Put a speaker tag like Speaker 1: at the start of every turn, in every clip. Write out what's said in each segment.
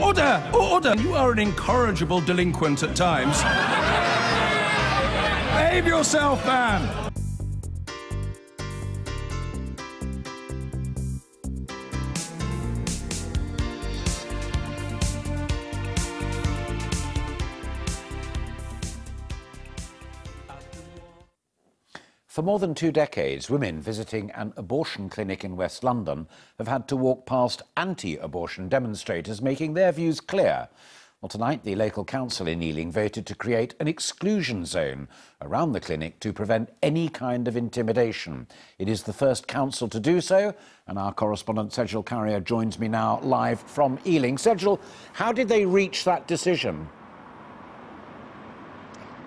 Speaker 1: Order! Order! You are an incorrigible delinquent at times. Behave yourself, man!
Speaker 2: For more than 2 decades, women visiting an abortion clinic in West London have had to walk past anti-abortion demonstrators making their views clear. Well, tonight, the local council in Ealing voted to create an exclusion zone around the clinic to prevent any kind of intimidation. It is the first council to do so, and our correspondent Sejal Carrier joins me now live from Ealing. Sejal, how did they reach that decision?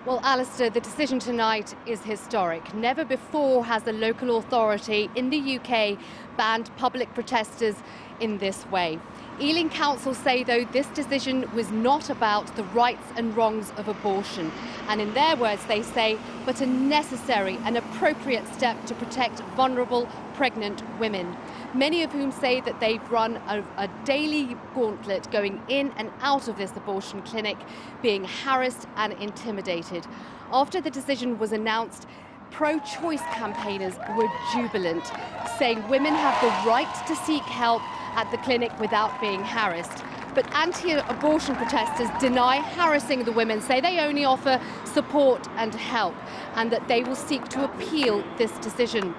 Speaker 3: Well, Alistair, the decision tonight is historic. Never before has a local authority in the UK banned public protesters in this way. Ealing Council say, though, this decision was not about the rights and wrongs of abortion. And in their words, they say, but a necessary and appropriate step to protect vulnerable pregnant women. Many of whom say that they've run a daily gauntlet going in and out of this abortion clinic, being harassed and intimidated. After the decision was announced, pro-choice campaigners were jubilant, saying women have the right to seek help at the clinic without being harassed. But anti-abortion protesters deny harassing the women, say they only offer support and help, and that they will seek to appeal this decision.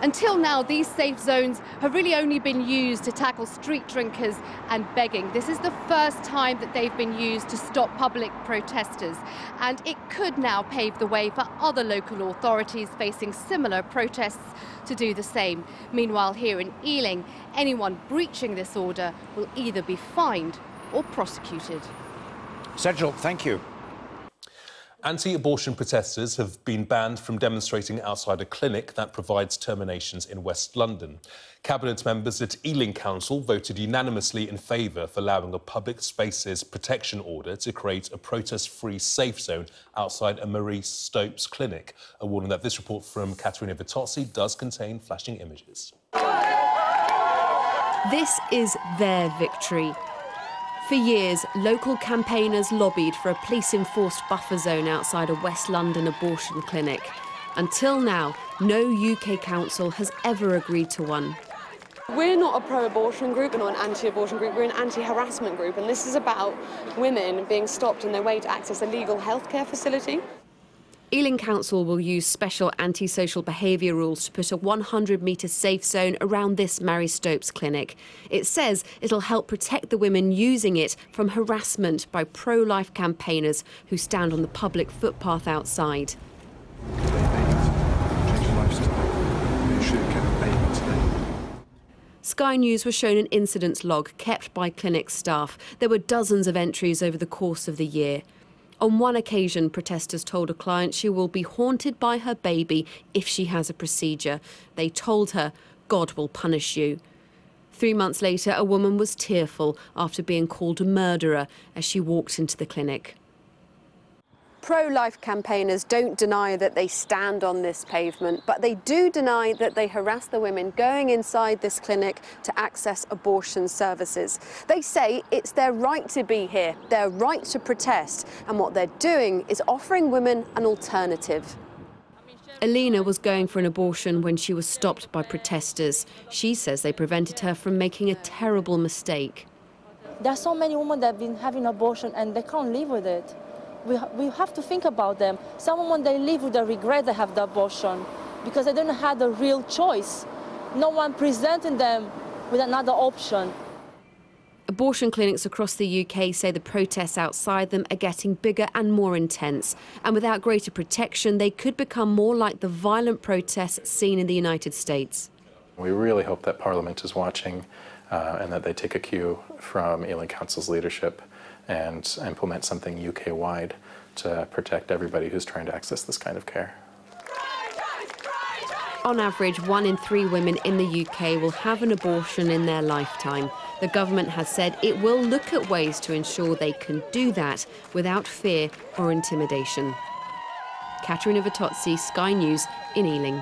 Speaker 3: Until now, these safe zones have really only been used to tackle street drinkers and begging. This is the first time that they've been used to stop public protesters. And it could now pave the way for other local authorities facing similar protests to do the same. Meanwhile, here in Ealing, anyone breaching this order will either be fined or prosecuted.
Speaker 2: Sejal, thank you.
Speaker 4: Anti-abortion protesters have been banned from demonstrating outside a clinic that provides terminations in West London. Cabinet members at Ealing Council voted unanimously in favour of allowing a public spaces protection order to create a protest-free safe zone outside a Marie Stopes clinic. A warning that this report from Caterina Vitozzi does contain flashing images.
Speaker 5: This is their victory. For years, local campaigners lobbied for a police-enforced buffer zone outside a West London abortion clinic. Until now, no UK council has ever agreed to one.
Speaker 6: We're not a pro-abortion group, we're not an anti-abortion group, we're an anti-harassment group, and this is about women being stopped on their way to access a legal healthcare facility.
Speaker 5: Ealing Council will use special antisocial behaviour rules to put a 100-metre safe zone around this Marie Stopes clinic. It says it'll help protect the women using it from harassment by pro-life campaigners who stand on the public footpath outside. Sky News was shown an incidents log kept by clinic staff. There were dozens of entries over the course of the year. On one occasion, protesters told a client she will be haunted by her baby if she has a procedure. They told her, God will punish you. 3 months later, a woman was tearful after being called a murderer as she walked into the clinic.
Speaker 6: Pro-life campaigners don't deny that they stand on this pavement, but they do deny that they harass the women going inside this clinic to access abortion services. They say it's their right to be here, their right to protest, and what they're doing is offering women an alternative.
Speaker 5: Alina was going for an abortion when she was stopped by protesters. She says they prevented her from making a terrible mistake.
Speaker 7: There are so many women that have been having abortion and they can't live with it. We have to think about them. Some women, they live with the regret they have the abortion because they don't have the real choice. No one presenting them with another option.
Speaker 5: Abortion clinics across the UK say the protests outside them are getting bigger and more intense. And without greater protection, they could become more like the violent protests seen in the United States.
Speaker 8: We really hope that Parliament is watching and that they take a cue from Ealing Council's leadership and implement something UK-wide to protect everybody who's trying to access this kind of care.
Speaker 5: On average, 1 in 3 women in the UK will have an abortion in their lifetime. The government has said it will look at ways to ensure they can do that without fear or intimidation. Caterina Vitozzi, Sky News in Ealing.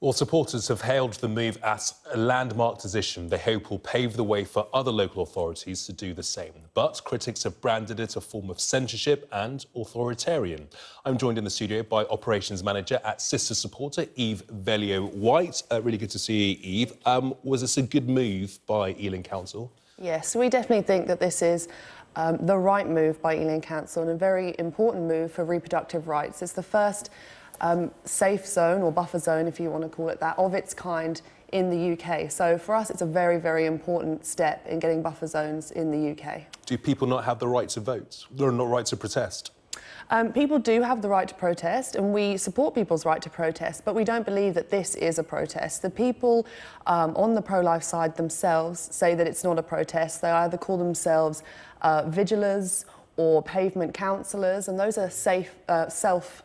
Speaker 4: Well, supporters have hailed the move as a landmark decision they hope will pave the way for other local authorities to do the same. But critics have branded it a form of censorship and authoritarian. I'm joined in the studio by Operations Manager at Sister Supporter, Eve Velio-White. Really good to see you, Eve. Was this a good move by Ealing Council?
Speaker 9: Yes, we definitely think that this is the right move by Ealing Council and a very important move for reproductive rights. It's the first safe zone, or buffer zone if you want to call it that, of its kind in the UK. So for us it's a very, very important step in getting buffer zones in the UK. Do
Speaker 4: people not have the right to vote? Or not right to protest?
Speaker 9: People do have the right to protest, and we support people's right to protest, but we don't believe that this is a protest. The people on the pro-life side themselves say that it's not a protest. They either call themselves vigilers or pavement councillors, and those are self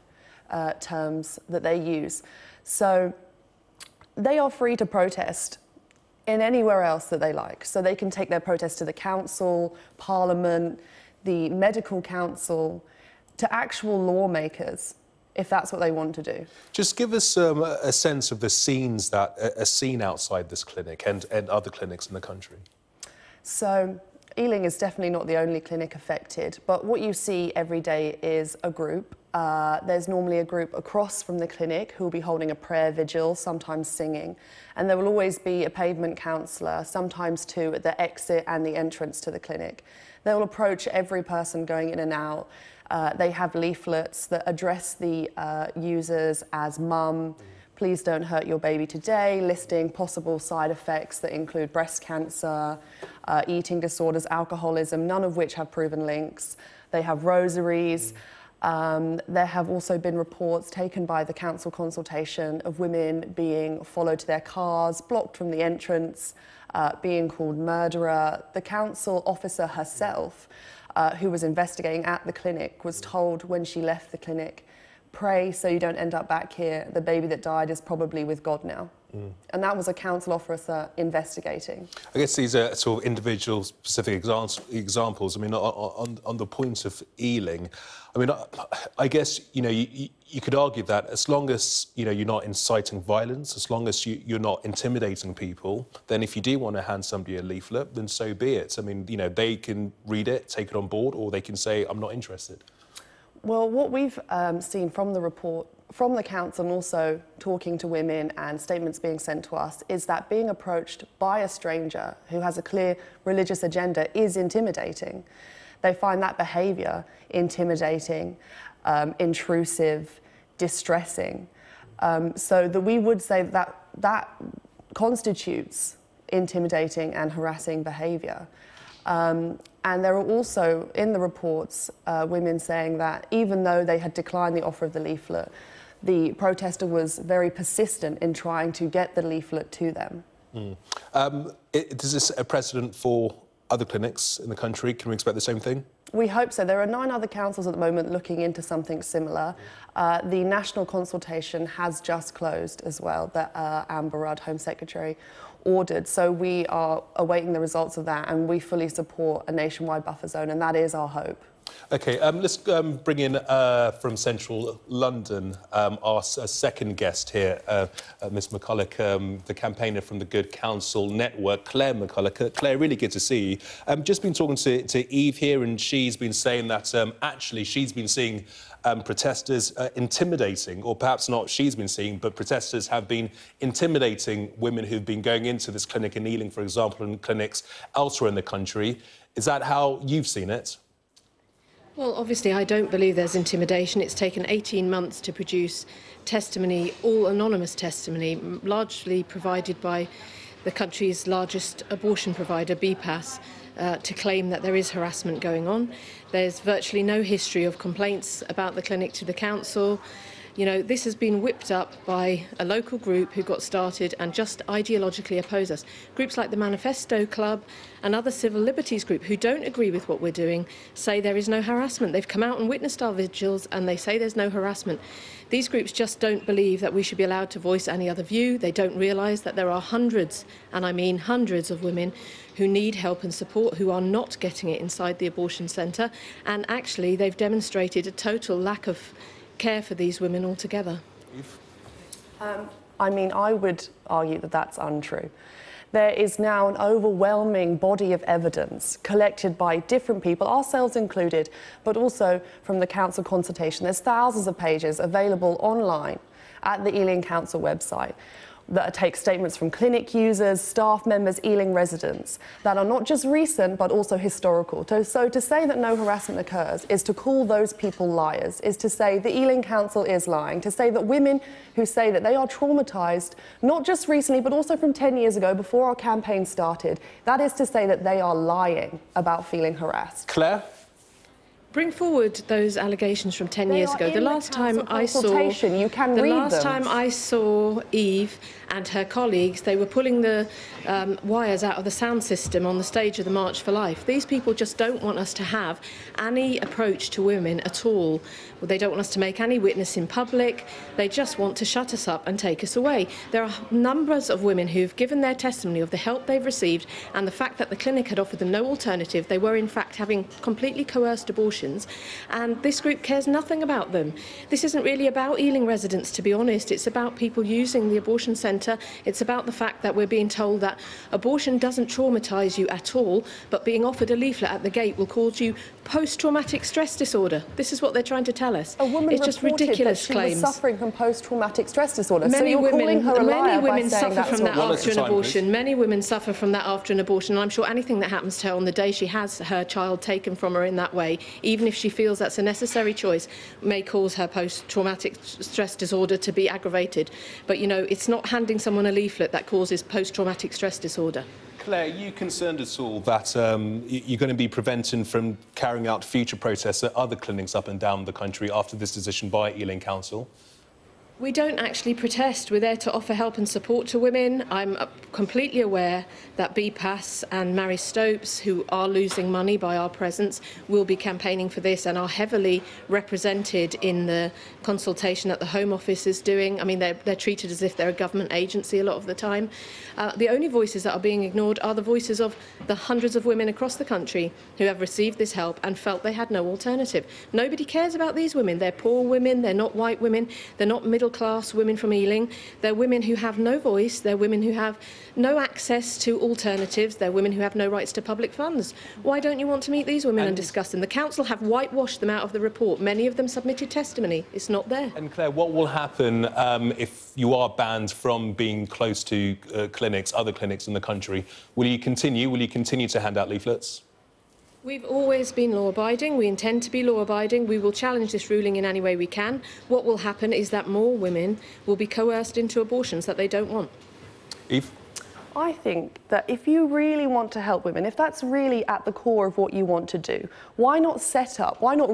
Speaker 9: terms that they use. So they are free to protest in anywhere else that they like. So they can take their protest to the council, parliament, the medical council, to actual lawmakers, if that's what they want to do.
Speaker 4: Just give us a sense of the scenes that are seen outside this clinic and other clinics in the country.
Speaker 9: So Ealing is definitely not the only clinic affected, but what you see every day is a group. There's normally a group across from the clinic who will be holding a prayer vigil, sometimes singing, and there will always be a pavement counsellor, sometimes two, at the exit and the entrance to the clinic. They will approach every person going in and out. They have leaflets that address the users as mum, please don't hurt your baby today, listing possible side effects that include breast cancer, eating disorders, alcoholism, none of which have proven links. They have rosaries. There have also been reports taken by the council consultation of women being followed to their cars, blocked from the entrance, being called murderer. The council officer herself, who was investigating at the clinic, was told when she left the clinic, pray so you don't end up back here. The baby that died is probably with God now. And that was a council officer investigating.
Speaker 4: I guess these are sort of individual specific examples. I mean, on the point of Ealing, I mean, I guess, you know, you could argue that as long as, you know, you're not inciting violence, as long as you're not intimidating people, then if you do want to hand somebody a leaflet, then so be it. I mean, you know, they can read it, take it on board, or they can say, I'm not interested.
Speaker 9: Well, what we've seen from the report, from the council, and also talking to women and statements being sent to us, is that being approached by a stranger who has a clear religious agenda is intimidating. They find that behaviour intimidating, intrusive, distressing. So that we would say that that constitutes intimidating and harassing behaviour. And there are also, in the reports, women saying that even though they had declined the offer of the leaflet, the protester was persistent in trying to get the leaflet to them.
Speaker 4: Is this a precedent for other clinics in the country? Can we expect the same thing?
Speaker 9: We hope so. There are 9 other councils at the moment looking into something similar. The national consultation has just closed as well, that Amber Rudd, Home Secretary, ordered. So we are awaiting the results of that, and we fully support a nationwide buffer zone, and that is our hope.
Speaker 4: OK, let's bring in from central London our second guest here, Ms McCulloch, the campaigner from the Good Counsel Network, Claire McCulloch. Claire, really good to see you. Just been talking to Eve here, and she's been saying that actually she's been seeing protesters intimidating, or perhaps not she's been seeing, but protesters have been intimidating women who've been going into this clinic in Ealing, for example, and clinics elsewhere in the country. Is that how you've seen it?
Speaker 10: Well, obviously, I don't believe there's intimidation. It's taken 18 months to produce testimony, all anonymous testimony, largely provided by the country's largest abortion provider, BPAS, to claim that there is harassment going on. There's virtually no history of complaints about the clinic to the council. You know, this has been whipped up by a local group who got started and just ideologically oppose us. Groups like the Manifesto Club and other civil liberties group who don't agree with what we're doing say there is no harassment. They've come out and witnessed our vigils and they say there's no harassment. These groups just don't believe that we should be allowed to voice any other view. They don't realise that there are hundreds, and I mean hundreds, of women who need help and support, who are not getting it inside the abortion centre. And actually, they've demonstrated a total lack of care for these women altogether.
Speaker 9: I mean, I would argue that that's untrue. There is now an overwhelming body of evidence collected by different people, ourselves included, but also from the council consultation. There's thousands of pages available online at the Ealing Council website that take statements from clinic users, staff members, Ealing residents, that are not just recent but also historical. So to say that no harassment occurs is to call those people liars, is to say the Ealing Council is lying, to say that women who say that they are traumatised, not just recently but also from 10 years ago before our campaign started, that is to say that they are lying about feeling harassed.
Speaker 4: Claire?
Speaker 10: Bring forward those allegations from 10 years ago. The last time I saw Eve and her colleagues, they were pulling the wires out of the sound system on the stage of the March for Life. These people just don't want us to have any approach to women at all. They don't want us to make any witness in public. They just want to shut us up and take us away. There are numbers of women who've given their testimony of the help they've received and the fact that the clinic had offered them no alternative. They were in fact having completely coerced abortions, and this group cares nothing about them. This isn't really about Ealing residents, to be honest. It's about people using the abortion centre. It's about the fact that we're being told that abortion doesn't traumatise you at all, but being offered a leaflet at the gate will cause you post-traumatic stress disorder. This is what they're trying to tell us.
Speaker 9: A woman
Speaker 10: it's just
Speaker 9: reported
Speaker 10: ridiculous
Speaker 9: that she
Speaker 10: claims.
Speaker 9: was suffering from post-traumatic stress disorder.
Speaker 10: Many
Speaker 9: so you're
Speaker 10: women,
Speaker 9: calling her a liar
Speaker 10: many women
Speaker 9: by saying
Speaker 10: suffer from that after an abortion.
Speaker 4: Please.
Speaker 10: Many women suffer from that after an abortion, and I'm sure anything that happens to her on the day she has her child taken from her in that way, even if she feels that's a necessary choice, may cause her post-traumatic stress disorder to be aggravated. But, you know, it's not handing someone a leaflet that causes post-traumatic stress disorder.
Speaker 4: Claire, are you concerned at all that you're going to be prevented from carrying out future protests at other clinics up and down the country after this decision by Ealing Council?
Speaker 10: We don't actually protest. We're there to offer help and support to women. I'm completely aware that BPAS and Mary Stopes, who are losing money by our presence, will be campaigning for this and are heavily represented in the consultation that the Home Office is doing. I mean, they're treated as if they're a government agency a lot of the time. The only voices that are being ignored are the voices of the hundreds of women across the country who have received this help and felt they had no alternative. Nobody cares about these women. They're poor women, they're not white women, they're not middle-class women from Ealing. They're women who have no voice, they're women who have no access to alternatives, they're women who have no rights to public funds. Why don't you want to meet these women and discuss them? The council have whitewashed them out of the report. Many of them submitted testimony. It's not there.
Speaker 4: And Claire, what will happen if you are banned from being close to clinics, other clinics in the country? Will you continue to hand out leaflets?
Speaker 10: We've always been law-abiding. We intend to be law-abiding. We will challenge this ruling in any way we can. What will happen is that more women will be coerced into abortions that they don't want.
Speaker 4: Eve?
Speaker 9: I think that if you really want to help women, if that's really at the core of what you want to do, why not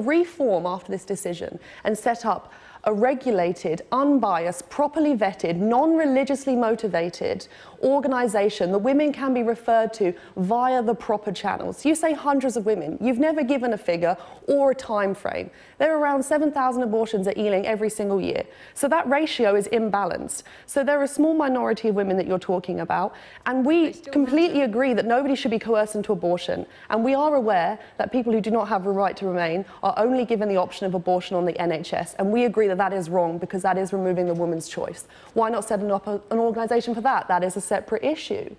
Speaker 9: reform after this decision and set up a regulated, unbiased, properly vetted, non-religiously motivated organisation that women can be referred to via the proper channels. You say hundreds of women. You've never given a figure or a time frame. There are around 7,000 abortions at Ealing every single year. So that ratio is imbalanced. So there are a small minority of women that you're talking about, and we completely agree that nobody should be coerced into abortion. And we are aware that people who do not have a right to remain are only given the option of abortion on the NHS, and we agree that that is wrong because that is removing the woman's choice. Why not set up an organisation for that? That is a separate issue.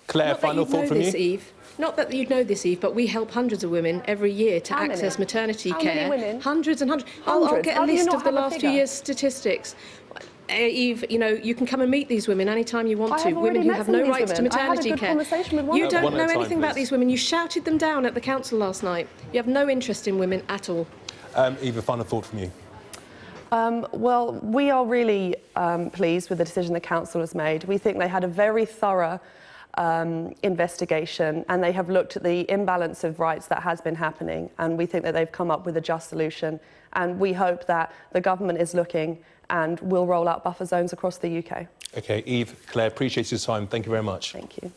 Speaker 4: Claire, final thought from you?
Speaker 10: Eve. Not that you'd know this, Eve, but we help hundreds of women every year to access maternity care.
Speaker 9: How many women?
Speaker 10: Hundreds and hundreds. I'll get a list of the last few years' statistics. Eve, you know, you can come and meet these women anytime you want to. Women who have no rights to maternity care. You don't know anything about these women. You shouted them down at the council last night. You have no interest in women at all.
Speaker 4: Eve, a final thought from you?
Speaker 9: Well, we are really pleased with the decision the council has made. We think they had a very thorough investigation, and they have looked at the imbalance of rights that has been happening, and we think that they've come up with a just solution, and we hope that the government is looking and will roll out buffer zones across the UK.
Speaker 4: OK, Eve, Claire, appreciate your time. Thank you very much.
Speaker 9: Thank you.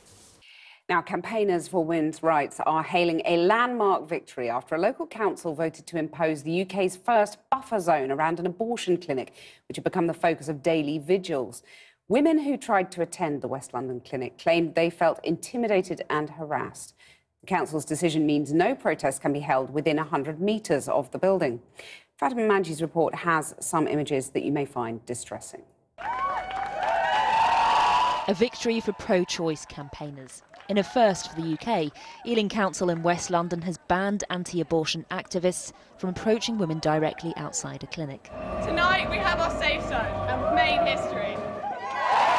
Speaker 11: Now, campaigners for women's rights are hailing a landmark victory after a local council voted to impose the UK's first buffer zone around an abortion clinic, which had become the focus of daily vigils. Women who tried to attend the West London clinic claimed they felt intimidated and harassed. The council's decision means no protest can be held within 100 metres of the building. Fatima Manji's report has some images that you may find distressing.
Speaker 12: A victory for pro-choice campaigners. In a first for the UK, Ealing Council in West London has banned anti-abortion activists from approaching women directly outside a clinic.
Speaker 13: Tonight we have our safe zone and we've made history.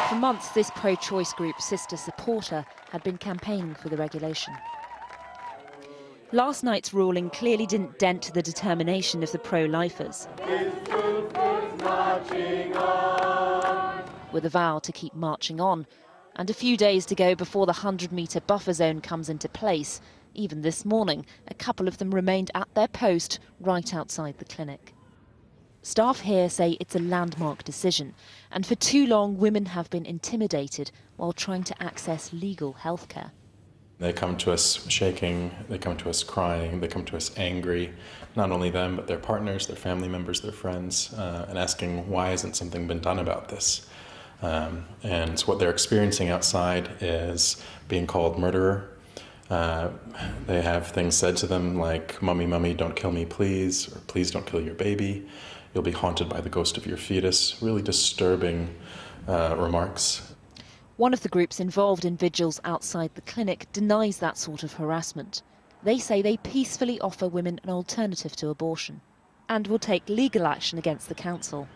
Speaker 12: For months, this pro-choice group, Sister Supporter, had been campaigning for the regulation. Last night's ruling clearly didn't dent the determination of the pro-lifers, with a vow to keep marching on. And a few days to go before the 100-metre buffer zone comes into place. Even this morning, a couple of them remained at their post right outside the clinic. Staff here say it's a landmark decision, and for too long women have been intimidated while trying to access legal healthcare.
Speaker 8: They come to us shaking, they come to us crying, they come to us angry, not only them, but their partners, their family members, their friends, and asking why hasn't something been done about this? And what they're experiencing outside is being called murderer. They have things said to them like, "Mummy, mummy, don't kill me, please," or "Please don't kill your baby. You'll be haunted by the ghost of your fetus." Really disturbing remarks.
Speaker 12: One of the groups involved in vigils outside the clinic denies that sort of harassment. They say they peacefully offer women an alternative to abortion and will take legal action against the council.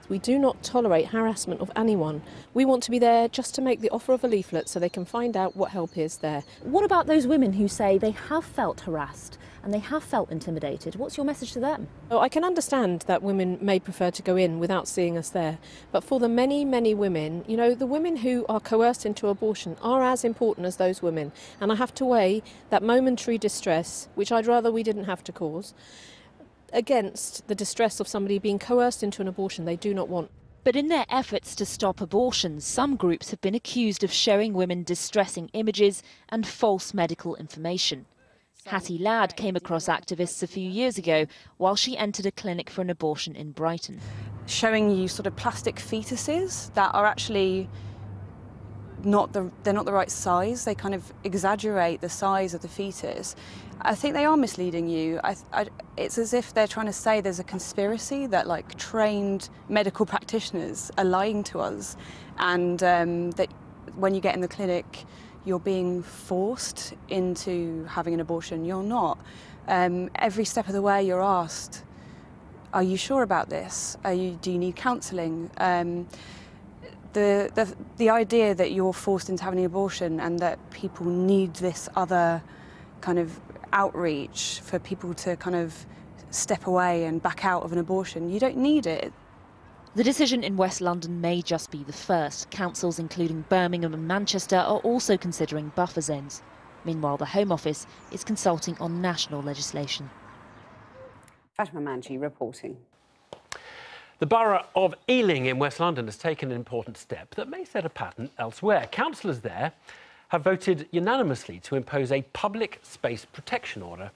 Speaker 14: We do not tolerate harassment of anyone. We want to be there just to make the offer of a leaflet so they can find out what help is there.
Speaker 15: What about those women who say they have felt harassed and they have felt intimidated? What's your message to them?
Speaker 14: Oh, I can understand that women may prefer to go in without seeing us there, but for the many, many women, you know, the women who are coerced into abortion are as important as those women, and I have to weigh that momentary distress, which I'd rather we didn't have to cause, against the distress of somebody being coerced into an abortion they do not want.
Speaker 12: But in their efforts to stop abortions, some groups have been accused of showing women distressing images and false medical information. Hattie Ladd came across activists a few years ago while she entered a clinic for an abortion in Brighton.
Speaker 16: Showing you sort of plastic fetuses that are actually they're not the right size. They kind of exaggerate the size of the fetus. I think they are misleading you. It's as if they're trying to say there's a conspiracy that like trained medical practitioners are lying to us, and that when you get in the clinic you're being forced into having an abortion. You're not. Every step of the way you're asked, are you sure about this? Do you need counselling? The idea that you're forced into having an abortion and that people need this other kind of outreach for people to kind of step away and back out of an abortion, you don't need it.
Speaker 12: The decision in West London may just be the first. Councils including Birmingham and Manchester are also considering buffer zones. Meanwhile, the Home Office is consulting on national legislation.
Speaker 11: Fatima Manji reporting.
Speaker 17: The borough of Ealing in West London has taken an important step that may set a pattern elsewhere. Councillors there have voted unanimously to impose a public space protection order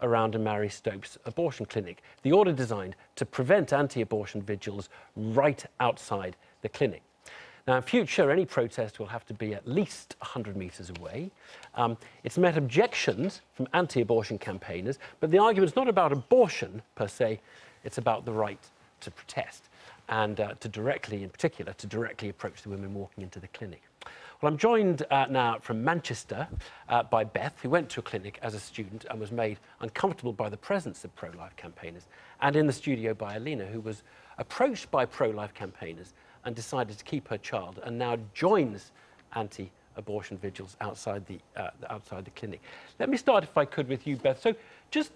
Speaker 17: around a Mary Stopes abortion clinic. The order designed to prevent anti-abortion vigils right outside the clinic. Now, in future, any protest will have to be at least 100 metres away. It's met objections from anti-abortion campaigners, but the argument's not about abortion per se, it's about the right to protest and to directly approach the women walking into the clinic. Well, I'm joined now from Manchester by Beth, who went to a clinic as a student and was made uncomfortable by the presence of pro-life campaigners, and in the studio by Alina, who was approached by pro-life campaigners and decided to keep her child and now joins anti-abortion vigils outside the clinic. Let me start, if I could, with you, Beth. So just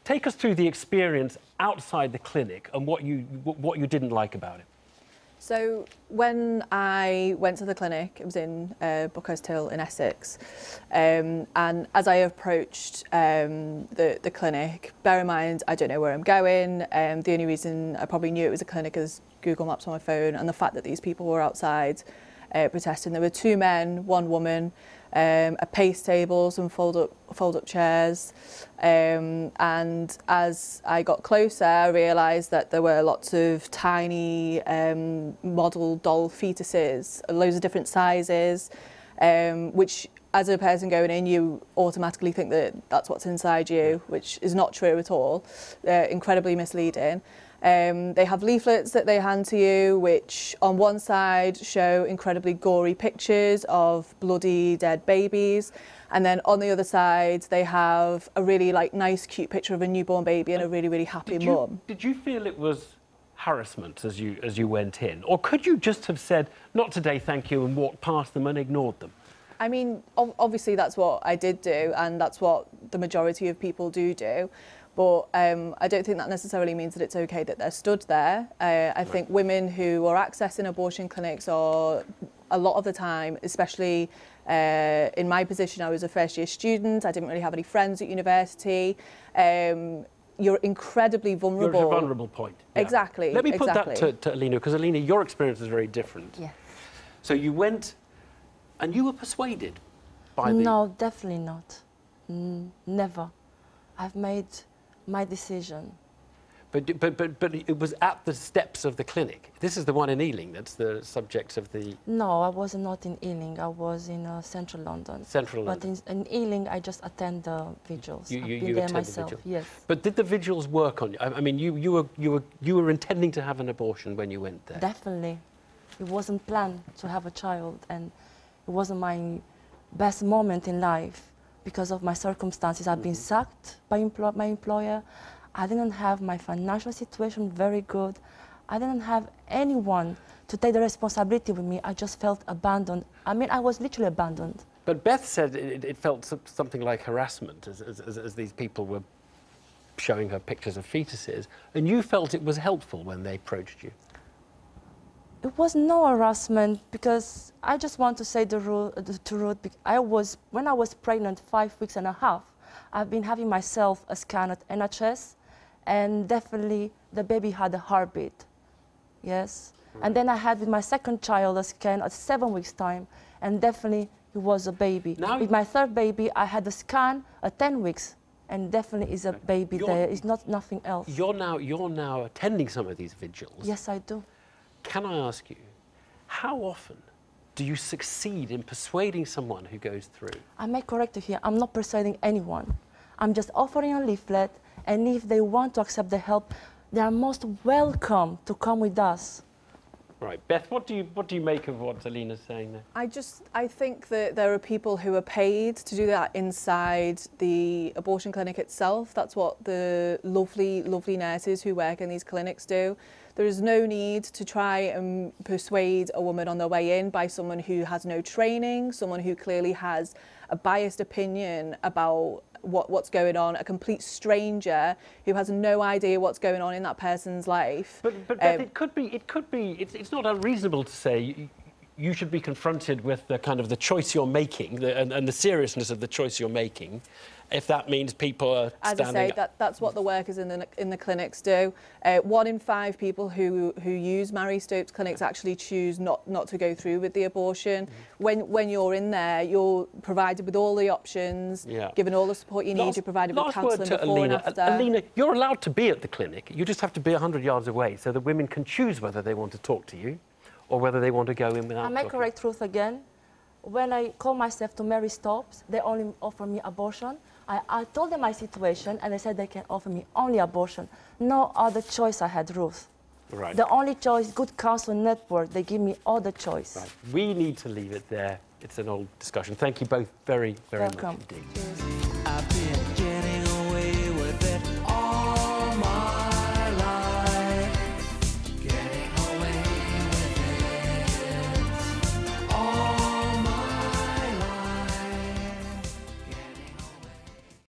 Speaker 17: take us through the experience outside the clinic and what you didn't like about it.
Speaker 18: So when I went to the clinic, it was in Buckhurst Hill in Essex, and as I approached the clinic, bear in mind I don't know where I'm going. The only reason I probably knew it was a clinic is Google Maps on my phone, and the fact that these people were outside protesting. There were 2 men, 1 woman, a pace table, some fold-up chairs, and as I got closer I realised that there were lots of tiny model doll fetuses, loads of different sizes, which as a person going in you automatically think that that's what's inside you, which is not true at all. Incredibly misleading. They have leaflets that they hand to you, which on one side show incredibly gory pictures of bloody dead babies, and then on the other side they have a really nice cute picture of a newborn baby and a really happy mum.
Speaker 17: Did you feel it was harassment as you went in, or could you just have said not today, thank you, and walked past them and ignored them?
Speaker 18: I mean, obviously that's what I did do, and that's what the majority of people do. But I don't think that necessarily means that it's okay that they're stood there. I think women who are accessing abortion clinics are, a lot of the time, especially in my position, I was a first-year student, I didn't really have any friends at university. You're incredibly vulnerable.
Speaker 17: You're at a vulnerable point. Yeah.
Speaker 18: Exactly.
Speaker 17: Let me put that to Alina, because Alina, your experience is very different.
Speaker 15: Yeah.
Speaker 17: So you went, and you were persuaded by the...
Speaker 19: No, definitely not. Never. I've made my decision.
Speaker 17: But it was at the steps of the clinic. This is the one in Ealing that's the subject of the...
Speaker 19: No, I was not in Ealing. I was in central London.
Speaker 17: Central London.
Speaker 19: But in Ealing, I just attend the vigils. I've been there myself.
Speaker 17: The vigil.
Speaker 19: Yes.
Speaker 17: But did the vigils work on you? I mean, you were intending to have an abortion when you went there.
Speaker 19: Definitely. It wasn't planned to have a child, and it wasn't my best moment in life because of my circumstances. I've been sacked by my employer. I didn't have my financial situation very good. I didn't have anyone to take the responsibility with me. I just felt abandoned. I mean, I was literally abandoned.
Speaker 17: But Beth said it felt something like harassment as these people were showing her pictures of fetuses, and you felt it was helpful when they approached you.
Speaker 19: It was no harassment, because I just want to say the truth. When I was pregnant 5 weeks and a half, I've been having myself a scan at NHS, and definitely the baby had a heartbeat, yes. And then I had with my second child a scan at 7 weeks' time, and definitely it was a baby. With my third baby, I had a scan at 10 weeks, and definitely is a baby there. It's not nothing else.
Speaker 17: You're now attending some of these vigils.
Speaker 19: Yes, I do.
Speaker 17: Can I ask you, how often do you succeed in persuading someone who goes through?
Speaker 19: I may correct you here. I'm not persuading anyone. I'm just offering a leaflet, and if they want to accept the help, they are most welcome to come with us.
Speaker 17: Right, Beth, what do you make of what Alina's saying there?
Speaker 18: I think that there are people who are paid to do that inside the abortion clinic itself. That's what the lovely nurses who work in these clinics do. There is no need to try and persuade a woman on their way in by someone who has no training, someone who clearly has a biased opinion about what's going on, a complete stranger who has no idea what's going on in that person's life.
Speaker 17: But Beth, it's not unreasonable to say you should be confronted with the choice you're making and the seriousness of the choice you're making, if that means people are standing
Speaker 18: As I say, that's what the workers in the clinics do. 1 in 5 people who use Marie Stopes clinics actually choose not to go through with the abortion. When you're in there, you're provided with all the options, given all the support you need, you're provided with counselling before and after.
Speaker 17: Alina, you're allowed to be at the clinic. You just have to be 100 yards away so that women can choose whether they want to talk to you or whether they want to go in without
Speaker 19: I may correct truth again. When I call myself to Marie Stopes, they only offer me abortion. I told them my situation, and they said they can offer me only abortion. No other choice I had, Ruth.
Speaker 17: Right.
Speaker 19: The only choice, Good Counsel Network, they give me all the choice.
Speaker 17: Right. We need to leave it there. It's an old discussion. Thank you both very, very much indeed.
Speaker 19: Cheers.